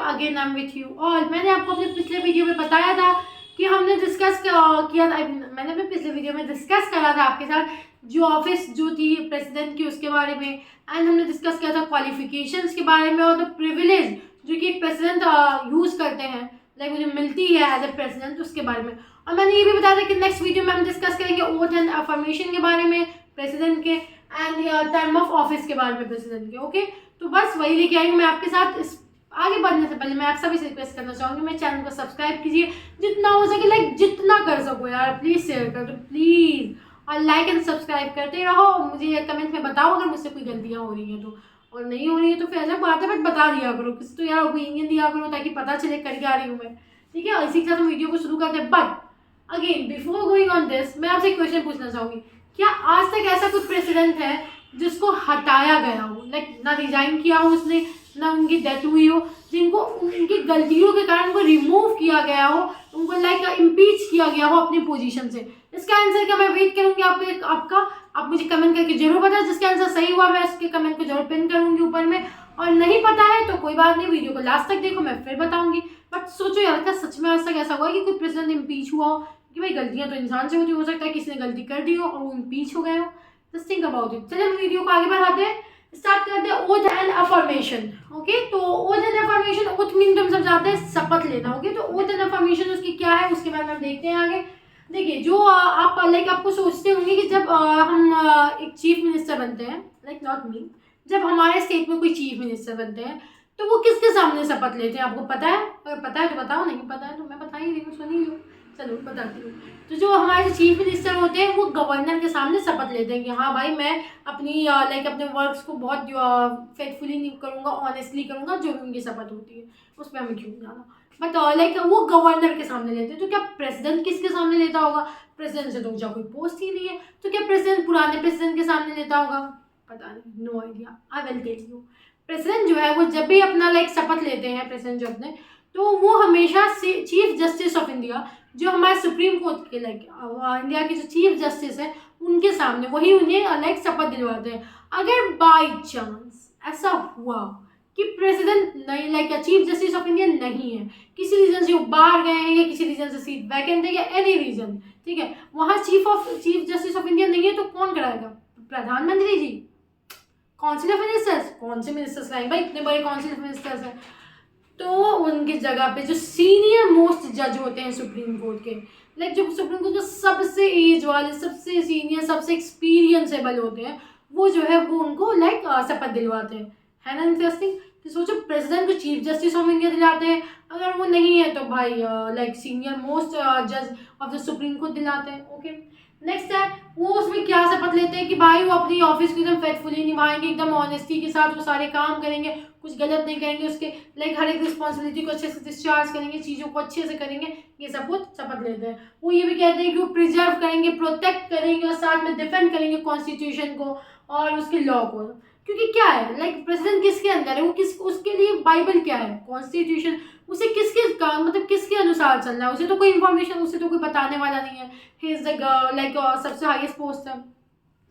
Again I am with you all. मैंने आपको अपने पिछले वीडियो में बताया था कि हमने डिस्कस किया था, मैंने अपने पिछले वीडियो में डिस्कस करा था आपके साथ जो ऑफिस जो थी प्रेसिडेंट की उसके बारे में, एंड हमने डिस्कस किया था क्वालिफिकेशंस के बारे में और द प्रिविलेज जो कि एक प्रेसिडेंट यूज़ करते हैं, लाइक मुझे मिलती है एज ए प्रेसिडेंट, उसके बारे में। और मैंने ये भी बताया था कि नेक्स्ट वीडियो में हम डिस्कस करेंगे ओथ एंड अफर्मेशन के बारे में प्रेसिडेंट के, एंड टर्म ऑफ ऑफिस के बारे में प्रेसिडेंट के। ओके, तो बस वही लेके आएंगे मैं आपके साथ। इस आगे बढ़ने से पहले मैं आप सभी से रिक्वेस्ट करना चाहूँगी, मेरे चैनल को सब्सक्राइब कीजिए जितना हो सके, लाइक जितना कर सको यार, प्लीज़ शेयर कर दो प्लीज़, और लाइक एंड सब्सक्राइब करते रहो। मुझे कमेंट में बताओ अगर मुझसे कोई गलतियाँ हो रही हैं तो, और नहीं हो रही है तो फिर अलग बात है, बट बता दिया करो किसी तो यार, ओपिनियन दिया करो ताकि पता चले कर क्या रही हूँ मैं, ठीक है। इसी के साथ हम वीडियो को शुरू करते हैं। But again before going on this, मैं आपसे एक क्वेश्चन पूछना चाहूँगी, क्या आज तक ऐसा कुछ प्रेसिडेंट है जिसको हटाया गया हो, लाइक ना रिजाइन किया हो उसने, ना उनकी डेथ हुई हो, जिनको उनकी गलतियों के कारण उनको रिमूव किया गया हो, उनको लाइक इम्पीच किया गया हो अपनी पोजीशन से? इसका आंसर क्या मैं वेट करूंगी आपका, आप मुझे कमेंट करके जरूर बताएं। जिसका आंसर सही हुआ मैं उसके कमेंट को जरूर पिन करूंगी ऊपर में, और नहीं पता है तो कोई बात नहीं, वीडियो को लास्ट तक देखो, मैं फिर बताऊंगी। बट सोचो यार, क्या सच में आज तक ऐसा हुआ है कि कोई प्रेसिडेंट इम्पीच हुआ हो? कि भाई गलतियां तो इंसान से होती, हो सकता है किसी ने गलती कर दी हो और वो इम्पीच हो गए हो। Just think about it. चलिए हम वीडियो को आगे बढ़ाते हैं, स्टार्ट करते हैं ओथ एंड अफर्मेशन। ओके, तो oath and affirmation, oath mean तो हम सब जानते हैं शपथ लेना। ओके, तो ओथ एंड अफर्मेशन उसकी क्या है उसके बारे में हम देखते हैं आगे। देखिए, जो आप लाइक आपको सोचते होंगे कि जब हम एक चीफ मिनिस्टर बनते हैं, लाइक नॉट मी, जब हमारे स्टेट में कोई चीफ मिनिस्टर बनते हैं तो वो किसके सामने शपथ लेते हैं? आपको पता है? अगर पता है तो बताओ, नहीं पता है तो मैं बता ही रही हूँ, सुन ही लो। चलो बताती हूँ। तो जो हमारे चीफ मिनिस्टर होते हैं वो गवर्नर के सामने शपथ लेते हैं कि हाँ भाई मैं अपनी लाइक अपने वर्क्स को बहुत फेथफुली नहीं करूँगा, ऑनेस्टली करूँगा, जो भी उनकी शपथ होती है उसमें हमें क्यों जाना। बट लाइक वो गवर्नर के सामने लेते हैं। तो क्या प्रेसिडेंट किसके सामने लेता होगा? प्रेसिडेंट से तो ऊंचा कोई पोस्ट ही नहीं है, तो क्या प्रेसिडेंट पुराने प्रेसिडेंट के सामने लेता होगा? पता नहीं, no idea, I will tell you. President जो है वो जब भी अपना लाइक शपथ लेते हैं प्रेसिडेंट जो अपने, तो वो हमेशा चीफ जस्टिस ऑफ इंडिया, जो हमारे सुप्रीम कोर्ट के लाइक इंडिया के जो चीफ जस्टिस है उनके सामने वही उन्हें लाइक शपथ दिलवाते हैं। अगर बाई चांस ऐसा हुआ कि प्रेसिडेंट नहीं, like chief justice of India नहीं है, किसी रीजन से वो बाहर गए हैं या किसी रीजन से सीट वैकेंट है या एनी रीजन, ठीक है, वहाँ चीफ जस्टिस ऑफ इंडिया नहीं है, तो कौन कराएगा? प्रधानमंत्री जी। काउंसिल ऑफ मिनिस्टर्स, कौन से मिनिस्टर्स लाएंगे भाई, इतने बड़े काउंसिल ऑफ मिनिस्टर्स हैं। तो उनकी जगह पे जो सीनियर मोस्ट जज होते हैं सुप्रीम कोर्ट के, लाइक जो सुप्रीम कोर्ट के सबसे एज वाले, सबसे सीनियर, सबसे एक्सपीरियंसेबल होते हैं, वो जो है वो उनको लाइक शपथ दिलवाते हैं। है ना इंटरेस्टिंग? तो सोचो, प्रेसिडेंट को चीफ जस्टिस ऑफ इंडिया दिलाते हैं, अगर वो नहीं है तो भाई लाइक सीनियर मोस्ट जज ऑफ द सुप्रीम कोर्ट दिलाते हैं। ओके, नेक्स्ट है वो उसमें क्या शपथ लेते हैं कि भाई वो अपनी ऑफिस को एकदम फेथफुली निभाएंगे, एकदम ऑनेस्टी के साथ वो सारे काम करेंगे, कुछ गलत नहीं करेंगे, उसके लाइक हर एक रिस्पॉन्सिबिलिटी को अच्छे से डिस्चार्ज करेंगे, चीज़ों को अच्छे से करेंगे, ये सब कुछ शपथ लेते हैं। वो ये भी कहते हैं कि वो प्रिजर्व करेंगे, प्रोटेक्ट करेंगे और साथ में डिफेंड करेंगे कॉन्स्टिट्यूशन को और उसके लॉ को। क्योंकि क्या है, लाइक प्रेसिडेंट किसके अंदर है, वो किस, उसके लिए बाइबल क्या है? कॉन्स्टिट्यूशन। उसे किसके मतलब किसके अनुसार चलना है? उसे तो कोई इन्फॉर्मेशन, उसे तो कोई बताने वाला नहीं है। ही इज लाइक सबसे हाईएस्ट पोस्ट है,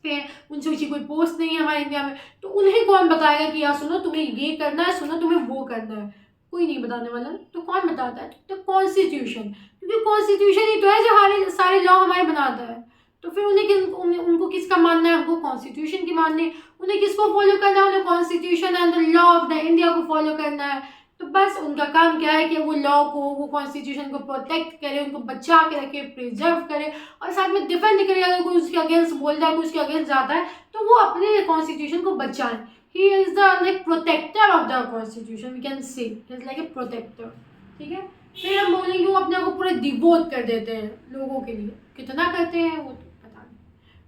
फिर उनसे ऊंची कोई पोस्ट नहीं है हमारे इंडिया में, तो उन्हें कौन बताएगा कि यार सुनो तुम्हें ये करना है, सुनो तुम्हें वो करना है? कोई नहीं बताने वाला। तो कौन बताता है? तो कॉन्स्टिट्यूशन, क्योंकि कॉन्स्टिट्यूशन ही तो है जो सारे लॉ हमारे बनाता है। तो फिर उनको किसका मानना है? हमको कॉन्स्टिट्यूशन की माननी है। उन्हें किसको फॉलो करना है? उन्हें constitution and the law of the India को फॉलो करना है। तो बस उनका काम क्या है कि वो लॉ को, वो कॉन्स्टिट्यूशन को प्रोटेक्ट करे, उनको बचा के रखे, प्रिजर्व करे और साथ में डिफेंड करे। अगर कोई उसके अगेंस्ट बोल रहा है, कोई उसके अगेंस्ट जाता है, तो वो अपने कॉन्स्टिट्यूशन को बचाए। He is the like protector of the constitution, we can say is like a protector, ठीक है। फिर हम बोलेंगे वो अपने को पूरे डिवोट कर देते हैं लोगों के लिए। कितना करते हैं वो पता नहीं,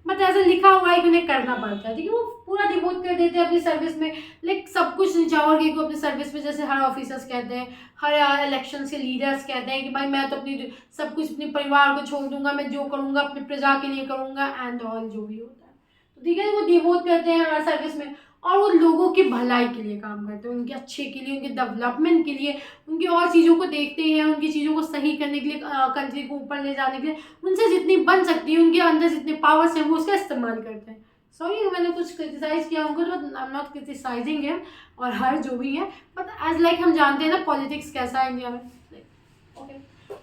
बट ऐसा लिखा हुआ है कि उन्हें करना पड़ता है, ठीक है। वो पूरा डिवोट कर देते हैं अपनी सर्विस में, लाइक सब कुछ निछावर के अपनी सर्विस में। जैसे हर ऑफिसर्स कहते हैं, हर इलेक्शन के लीडर्स कहते हैं कि भाई मैं तो अपनी सब कुछ अपने परिवार को छोड़ दूंगा, मैं जो करूँगा अपनी प्रजा के लिए करूँगा एंड ऑल जो भी होता है। तो ठीक है, वो डिवोट करते हैं हर सर्विस में और वो लोगों की भलाई के लिए काम करते हैं, उनके अच्छे के लिए, उनके डेवलपमेंट के लिए, उनकी और चीज़ों को देखते हैं, उनकी चीज़ों को सही करने के लिए, कंट्री को ऊपर ले जाने के लिए उनसे जितनी बन सकती है, उनके अंदर जितने पावर्स हैं वो उसका इस्तेमाल करते हैं। सॉरी मैंने कुछ क्रिटिसाइज किया उनको, तो I am not criticising him और हर जो भी है, बट एज लाइक हम जानते हैं ना पॉलिटिक्स कैसा है इंडिया में। ओके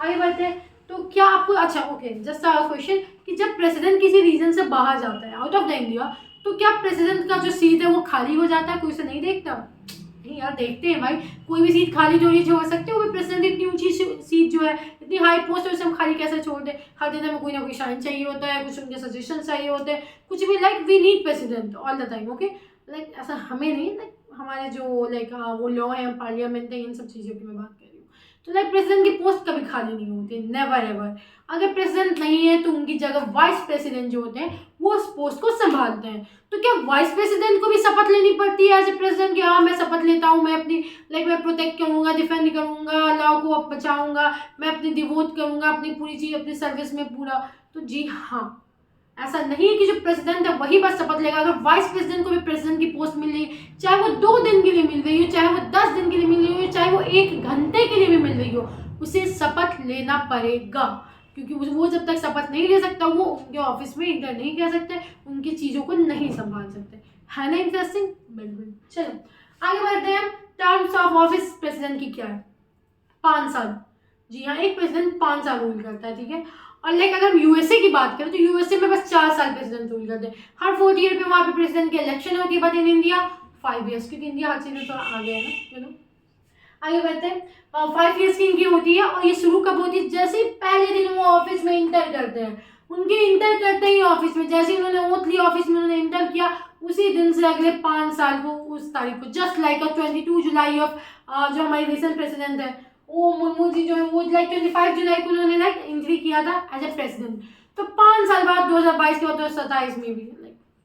आगे बढ़ते हैं। तो क्या आपको अच्छा ओके जस्ट क्वेश्चन कि जब प्रेसिडेंट किसी रीजन से बाहर जाता है आउट ऑफ द इंडिया, तो क्या प्रेसिडेंट का जो सीट है वो खाली हो जाता है? कोई से नहीं देखता? नहीं यार, देखते हैं भाई, कोई भी सीट खाली जो नहीं छोड़ सकते। वो भी प्रेसिडेंट इतनी ऊंची सीट जो है, इतनी हाई पोस्ट है, उसे हम खाली कैसे छोड़ दें? हर दिन हमें कोई ना कोई शाइन चाहिए होता है, कुछ उनके सजेशन चाहिए होते हैं, कुछ भी। Like we need president all the time. Okay like ऐसा हमें नहीं, लाइक हमारे जो लाइक वो लॉ है, पार्लियामेंट है, इन सब चीज़ों की मैं बात कर रही हूँ। तो लाइक प्रेसिडेंट की पोस्ट कभी खाली नहीं होती, नेवर एवर। अगर प्रेसिडेंट नहीं है तो उनकी जगह वाइस प्रेसिडेंट जो होते हैं वो उस पोस्ट को संभालते हैं। तो क्या वाइस प्रेसिडेंट को भी शपथ लेनी पड़ती है एज ए प्रेसिडेंट कि हाँ मैं शपथ लेता हूँ, मैं अपनी लाइक मैं प्रोटेक्ट करूँगा, डिफेंड करूँगा, लॉ को बचाऊँगा, मैं अपनी डिवोट करूँगा अपनी पूरी चीज़ अपनी सर्विस में पूरा? तो जी हाँ, ऐसा नहीं है कि जो प्रेसिडेंट है वही बस शपथ लेगा। अगर वाइस प्रेसिडेंट को भी प्रेसिडेंट की पोस्ट मिल रही है, चाहे वो 2 दिन के लिए मिल रही हो, चाहे वो 10 दिन के लिए मिल रही हो, चाहे वो 1 घंटे के लिए भी मिल रही हो, उसे शपथ लेना पड़ेगा। क्योंकि वो जब तक शपथ नहीं ले सकता वो उनके ऑफिस में इंटर नहीं कर सकते, उनकी चीज़ों को नहीं संभाल सकते। है ना इंटरेस्टिंग? बिल्कुल। चलो आगे बढ़ते हैं। टर्म्स ऑफ ऑफिस प्रेसिडेंट की क्या है? 5 साल। जी हाँ, एक प्रेसिडेंट 5 साल रूल करता है, ठीक है। और लाइक अगर हम यूएसए की बात करें तो यूएसए में बस 4 साल प्रेसिडेंट रूल करते हैं। हर 4 ईयर पे वहाँ पे प्रेसिडेंट की इलेक्शन होती है, बट इन इंडिया 5 ईयर्स, क्योंकि इंडिया हर चीज़ में थोड़ा आगे है ना, यू नो। आगे बढ़ते हैं। 5 ईयर्स की इनकी होती है और ये शुरू कब होती है? जैसे ही पहले दिन वो ऑफिस में इंटर करते हैं, उनके इंटर करते ही ऑफिस में, जैसे ही उन्होंने ओथ लिया ऑफिस में, उन्होंने इंटर किया, उसी दिन से अगले 5 साल को उस तारीख को, जस्ट लाइक 22 जुलाई ऑफ जो हमारी रिसेंट प्रेसिडेंट है वो मुर्मू जी जो है, वो लाइक 25 जुलाई को उन्होंने लाइक एंट्री किया था एज ए प्रेसिडेंट। तो 5 साल बाद 2022 के बाद 2027 में भी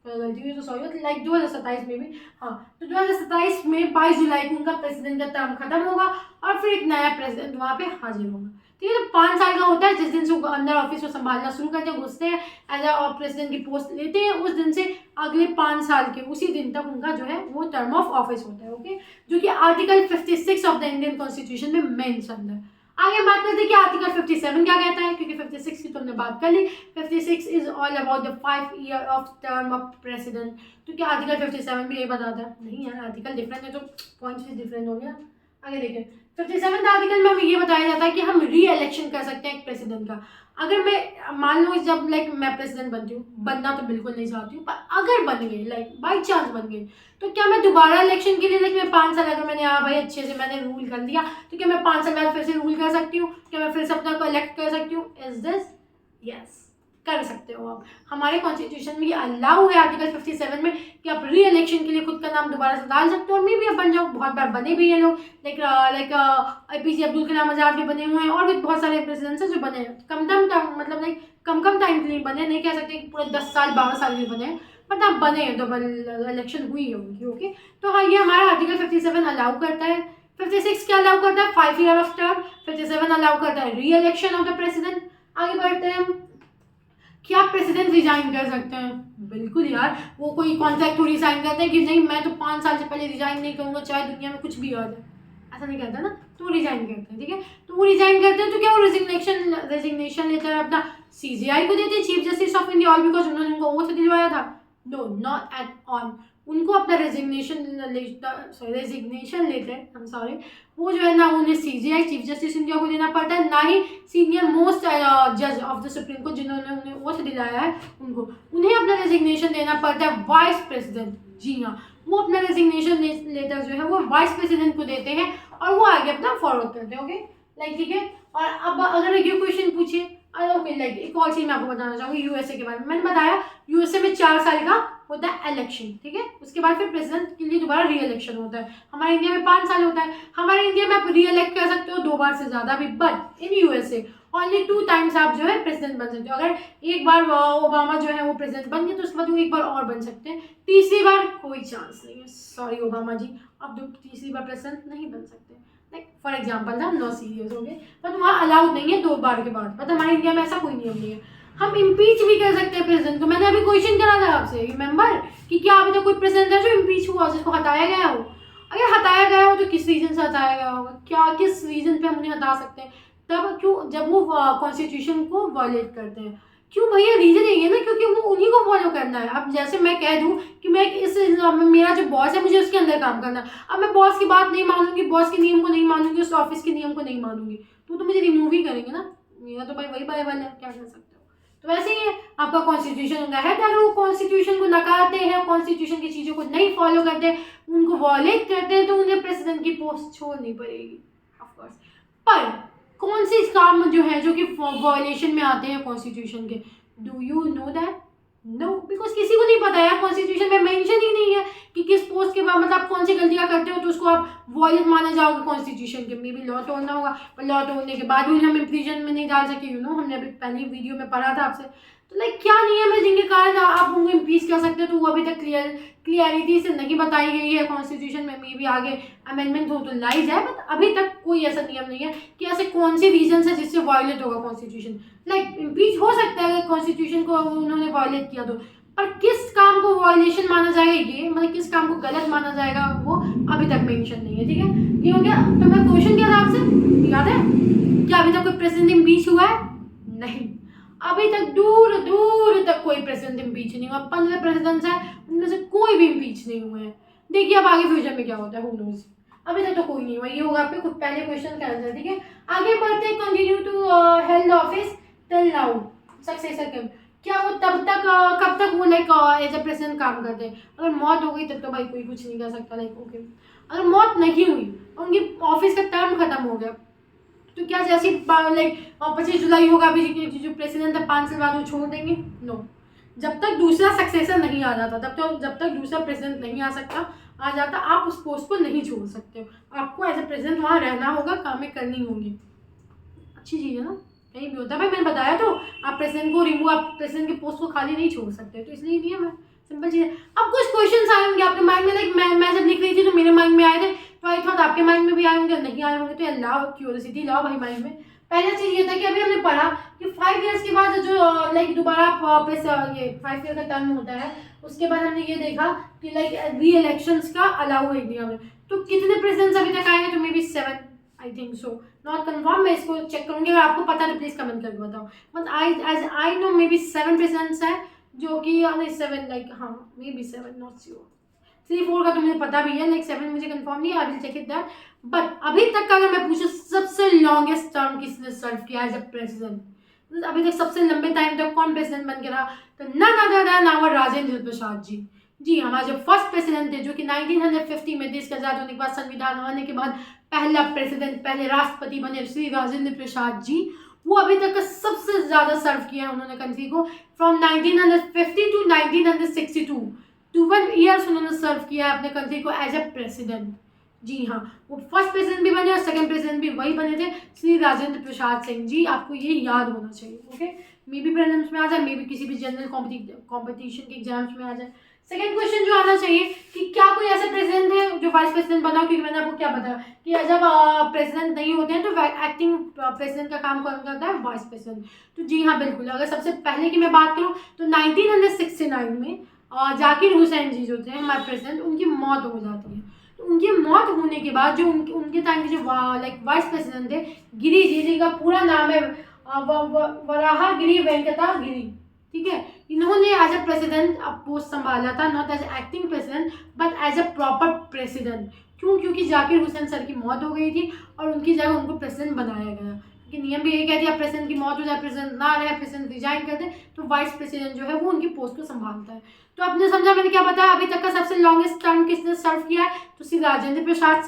गलती हुई तो सॉरी, लाइक 2027 में भी, हाँ तो 2027 में 22 जुलाई को उनका प्रेसिडेंट का टर्म खत्म होगा और फिर एक नया प्रेसिडेंट वहाँ पे हाजिर होगा। ठीक है, तो 5 साल का होता है जिस दिन से वो अंदर ऑफिस को संभालना शुरू करते हैं, घुसते हैं, एज ए प्रेसिडेंट की पोस्ट लेते हैं, उस दिन से अगले 5 साल के उसी दिन तक उनका जो है वो टर्म ऑफ ऑफिस होता है। ओके, जो कि article 56 of the Indian constitution में मेंशन है। आगे बात करते हैं कि आर्टिकल 57 क्या कहता है, क्योंकि 56 की तो हमने बात कर ली। 56 is all about the 5 year of term of president. तो क्या आर्टिकल 57 भी यही बताता है? नहीं यार, आर्टिकल डिफरेंट है तो पॉइंट्स भी डिफरेंट हो गया। आगे देखिए, 57 आर्टिकल में हमें ये बताया जाता है कि हम री इलेक्शन कर सकते हैं एक प्रेसिडेंट का। अगर मैं मान लो जब लाइक मैं प्रेसिडेंट बनती हूँ, बनना तो बिल्कुल नहीं चाहती हूँ, पर अगर बन गई, लाइक बाई चांस बन गई, तो क्या मैं दोबारा इलेक्शन के लिए, लाइक मैं 5 साल अगर मैंने भाई अच्छे से मैंने रूल कर दिया, तो क्या मैं 5 साल बाद फिर से रूल कर सकती हूँ? क्या मैं फिर से अपना को इलेक्ट कर सकती हूँ? Is this? यस, कर सकते हो आप। हमारे कॉन्स्टिट्यूशन में ये अलाउ है आर्टिकल 57 में कि आप री इलेक्शन के लिए खुद का नाम दोबारा से डाल सकते हो, और मे भी आप बन जाओ। बहुत बार बने भी हैं लोग, लाइक APJ अब्दुल कलाम आजाद भी बने हुए हैं, और भी बहुत सारे प्रेसिडेंट्स हैं जो बने हैं। कम मतलब लाइक कम टाइम के लिए बने, नहीं कह सकते कि पूरे 10 साल 12 साल के बने हैं, बट आप बने हैं, डबल इलेक्शन हुई है उनकी। ओके, तो हाँ, ये हमारा आर्टिकल 57 अलाउ करता है। 56 क्या अलाउ करता है? 5 ईयर ऑफ टर्म। 57 अलाउ करता है री इलेक्शन ऑफ द प्रेसिडेंट। आगे बढ़ते हैं हम। क्या प्रेसिडेंट रिजाइन कर सकते हैं? बिल्कुल यार, वो कोई कॉन्ट्रैक्ट थोड़ी साइन करते हैं कि नहीं मैं तो 5 साल से पहले रिजाइन नहीं करूंगा, चाहे दुनिया में कुछ भी आ जाए, ऐसा नहीं करता ना। तो वो रिजाइन करते हैं, ठीक है। तो वो रिजाइन करते हैं, तो क्या वो रेजिग्नेशन लेटर अपना CJI को देते हैं, chief justice of India, all because उन्होंने उनको ओथ दिलवाया था? No, not at all. उनको अपना रेजिग्नेशन लेटर, हम सॉरी, वो जो है ना उन्हें CJI चीफ जस्टिस इंडिया को देना पड़ता है, ना ही सीनियर मोस्ट जज ऑफ द सुप्रीम कोर्ट जिन्होंने उन्हें ओथ दिलाया है उनको। उन्हें अपना रेजिग्नेशन देना पड़ता है वाइस प्रेसिडेंट। जी हाँ, वो अपना रेजिग्नेशन लेटर जो है वो वाइस प्रेसिडेंट को देते हैं और वो आगे अपना फॉरवर्ड करते हैं। ओके, लाइक ठीक है। और अब अगर ये क्वेश्चन पूछिए, ओके, लाइक एक और चीज मैं आपको बताना चाहूँगी यूएसए के बारे में। मैंने बताया यूएसए में 4 साल का होता है इलेक्शन, ठीक है। उसके बाद फिर प्रेसिडेंट के लिए दोबारा री इलेक्शन होता है। हमारे इंडिया में 5 साल होता है। हमारे इंडिया में आप री इलेक्ट कर सकते हो 2 बार से ज़्यादा भी, but in USA only 2 times आप जो है प्रेसिडेंट बन सकते हो। अगर एक बार ओबामा जो है वो प्रेसिडेंट बन गए तो उसके बाद वो एक बार और बन सकते हैं, तीसरी बार कोई चांस नहीं है। सॉरी ओबामा जी, आप तीसरी बार प्रेसिडेंट नहीं बन सकते। लाइक फॉर एग्जाम्पल हम नो सीरियस हो गए, बट वहाँ अलाउड नहीं है 2 बार के बाद, बट हमारे इंडिया में ऐसा कोई नियम नहीं है। हम इम्पीच भी कर सकते हैं प्रेसिडेंट को। मैंने अभी क्वेश्चन करा था आपसे, रिमेंबर, कि क्या अभी तक कोई प्रेसिडेंट है जो इम्पीच हुआ, जिसको हटाया गया हो? अगर हटाया गया हो तो किस रीजन से हटाया गया होगा, क्या किस रीजन पे हम उन्हें हटा सकते हैं? तब क्यों, जब वो कॉन्स्टिट्यूशन को वायलेट करते हैं, क्यों भैया? रीजन यही है ना, क्योंकि वो उन्हीं को फॉलो करना है। अब जैसे मैं कह दूं कि मैं मेरा जो बॉस है मुझे उसके अंदर काम करना है, अब मैं बॉस की बात नहीं मानूंगी, बॉस के नियम को नहीं मानूंगी, उस ऑफिस के नियम को नहीं मानूंगी, तो मुझे रिमूव ही करेंगे ना। मेरा तो भाई वही बाइबल है, क्या कर सकते हो। तो वैसे ही है, आपका कॉन्स्टिट्यूशन होता है, अगर वो कॉन्स्टिट्यूशन को नकारते हैं, कॉन्स्टिट्यूशन की चीज़ों को नहीं फॉलो करते, उनको वॉलेट करते हैं, तो उन्हें प्रेसिडेंट की पोस्ट छोड़नी पड़ेगी ऑफकोर्स। पर कौन से काम जो है जो कि वॉयलेशन में आते हैं कॉन्स्टिट्यूशन के? Do you know that? No, because किसी को नहीं पता है, कॉन्स्टिट्यूशन में मेंशन ही नहीं है कि किस पोस्ट के बाद मतलब आप कौन सी गलतियां करते हो तो उसको आप वॉयलेट माना जाओगे कॉन्स्टिट्यूशन के। मे बी लॉ तोड़ना होगा, पर लॉ तोड़ने के बाद भी हम इम्प्रीजन में नहीं डाल सके, हमने अभी पहली वीडियो में पढ़ा था आपसे। तो क्या नियम है जिनके कारण आप उनको इम्पीच कर सकते हो, तो वो अभी तक क्लियरिटी से नहीं बताई गई है कॉन्स्टिट्यूशन में। मे बी आगे अमेंडमेंट हो तो लाई जाए, बट अभी तक कोई ऐसा नियम नहीं है कि ऐसे कौन से रीजन है जिससे वायलेट होगा कॉन्स्टिट्यूशन। इम्पीच हो सकता है अगर कॉन्स्टिट्यूशन को उन्होंने वायलेट किया तो, पर किस काम को वायलेशन माना जाएगा, ये मतलब किस काम को गलत माना जाएगा, वो अभी तक मेंशन नहीं है। ठीक है, ये हो गया। तो मैं क्वेश्चन किया था आपसे, याद है क्या अभी तक कोई प्रेसिडेंट इम्पीच हुआ है? नहीं, अभी तक दूर दूर तक कोई प्रेसिडेंट इम्पीच नहीं हुआ। 15 प्रेसिडेंट्स हैं, उनमें से कोई भी इम्पीच नहीं हुए हैं। देखिए अब आगे फ्यूचर में क्या होता है, हू नोज। अभी तक तो कोई नहीं हुआ। ये होगा आपके खुद पहले क्वेश्चन का आंसर। ठीक है, आगे बढ़ते हैं। Continue to held office till now successor came. क्या वो तब तक कब तक वो एज अ प्रेसिडेंट काम करते हैं? अगर मौत हो गई तब तो भाई कोई कुछ नहीं कर सकता। ओके, अगर मौत नहीं हुई, उनकी ऑफिस का टर्म खत्म हो गया, तो क्या जैसे 25 जुलाई होगा, अभी जो प्रेसिडेंट है 5 साल बाद वो छोड़ देंगे? नो, जब तक दूसरा सक्सेसर नहीं आ जाता, जब तक दूसरा प्रेसिडेंट नहीं आ जाता, आप उस पोस्ट को नहीं छोड़ सकते हो। आपको एज ए प्रेसिडेंट वहाँ रहना होगा, कामें करनी होंगी। अच्छी चीज़ है ना, कहीं भी होता है भाई, मैंने बताया तो, आप प्रेसिडेंट के पोस्ट को खाली नहीं छोड़ सकते, तो इसलिए नियम है, सिंपल चीज़ है। अब कुछ क्वेश्चन आए होंगे आपके माइंड में, मैं जब लिख रही थी तो मेरे माइंड में आए थे, तो आई थॉट आपके माइंड में भी आए होंगे, नहीं आए होंगे तो लाओ क्यूरियोसिटी लाओ भाई माइंड में। पहला चीज़ ये था कि अभी हमने पढ़ा कि 5 ईयर्स के बाद जो दोबारा ये 5 ईयर का टर्म होता है, उसके बाद हमने ये देखा कि री इलेक्शंस का अलाउ है इंडिया में। तो कितने प्रेसिडेंट्स अभी तक आएंगे? तो may be 7, I think so, not confirm. मैं इसको चेक करूँगी, अगर आपको पता है तो प्लीज़ कमेंट करके बताओ। But I know maybe 7 presidents हैं, जो कि 7 हाँ मे बी 7, नॉट श्योर। 3-4 का तो मुझे पता भी है, 7 मुझे कंफर्म नहीं है, I will check it that. But अभी तक का अगर मैं पूछूं सबसे लॉन्गेस्ट टर्म किसने सर्व किया एज अ प्रेसिडेंट, अभी तक सबसे लंबे टाइम तक कौन प्रेसिडेंट बन के रहा? तो none other than our Rajendra Prasad ji. जी, हमारे जो फर्स्ट प्रेसिडेंट थे, जो कि 1950 में देश का आजाद होने के बाद, संविधान होने के बाद पहला प्रेसिडेंट, पहले राष्ट्रपति बने श्री राजेंद्र प्रसाद जी। वो अभी तक का सबसे ज्यादा सर्व किया है उन्होंने कंट्री को, फ्रॉम 1950 टू 1962। 12 ईयर्स उन्होंने सर्व किया है अपने कंट्री को एज ए प्रेसिडेंट। जी हाँ, वो फर्स्ट प्रेसिडेंट भी बने और सेकंड प्रेसिडेंट भी वही बने थे, श्री राजेंद्र प्रसाद सिंह जी। आपको ये याद होना चाहिए। ओके, मे बी प्रीलिम्स में आ जाए, मे बी किसी भी जनरल कॉम्पिटिशन के एग्जाम्स में आ जाए। सेकंड क्वेश्चन जो आना चाहिए कि क्या कोई ऐसा प्रेसिडेंट है जो वाइस प्रेसिडेंट बना? क्योंकि मैंने आपको क्या बताया कि जब प्रेसिडेंट नहीं होते हैं तो एक्टिंग प्रेसिडेंट का काम कौन करता है? Vice president. तो जी हाँ, बिल्कुल। अगर सबसे पहले की मैं बात करूँ तो 1969 में जाकिर हुसैन जी जो थे हमारे प्रेसिडेंट, उनकी मौत हो जाती है। तो उनकी मौत होने के बाद जो उनके टाइम के जो वाइस प्रेसिडेंट थे, गिरी जी, जिनका पूरा नाम है वराहगिरी वेंकटा गिरी। ठीक है, इन्होंने एज ए प्रेसिडेंट पोस्ट संभाला था, not as acting president but as a proper president. क्यों? क्योंकि जाकिर हुसैन सर की मौत हो गई थी और उनकी जगह उनको प्रेसिडेंट बनाया गया। कि नियम भी यही कहती है, प्रेसिडेंट की मौत हो जाए, प्रेसिडेंट ना रहे, प्रेसिडेंट रिजाइन कर दे, तो वाइस प्रेसिडेंट जो है वो उनकी पोस्ट को संभालता है। तो आपने समझा मैंने क्या बताया? अभी तक का सबसे लॉन्गेस्ट टर्म किसने सर्व किया है? तो श्री राजेंद्र प्रसाद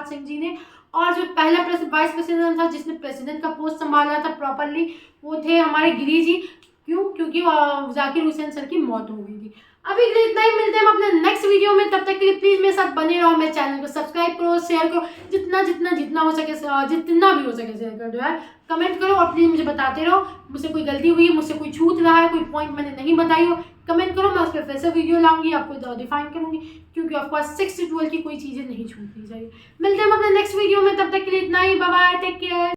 सिंह जी ने। और जो पहला वाइस प्रेसिडेंट था जिसने प्रेसिडेंट का पोस्ट संभाला था प्रॉपरली, वो थे हमारे गिरी जी। क्यों? क्योंकि जाकिर हुसैन सर की मौत हो गई थी। अभी के लिए इतना ही, मिलते हैं हम अपने नेक्स्ट वीडियो में। तब तक के लिए प्लीज मेरे साथ बने रहो, मेरे चैनल को सब्सक्राइब करो, शेयर करो, जितना हो सके, जितना भी हो सके शेयर कर दो यार, कमेंट करो और प्लीज मुझे बताते रहो। मुझसे कोई गलती हुई है, मुझसे कोई छूट रहा है, कोई पॉइंट मैंने नहीं बताई हो, कमेंट करो, मैं उस पर फिर से वीडियो लाऊंगी, आपको डिफाइन करूंगी, क्योंकि ऑफकोर्स 6 से 12 की कोई चीज़ें नहीं छूटनी चाहिए। मिलते हैं हम अपने नेक्स्ट वीडियो में, तब तक के लिए इतना ही, बाय बाय, टेक केयर।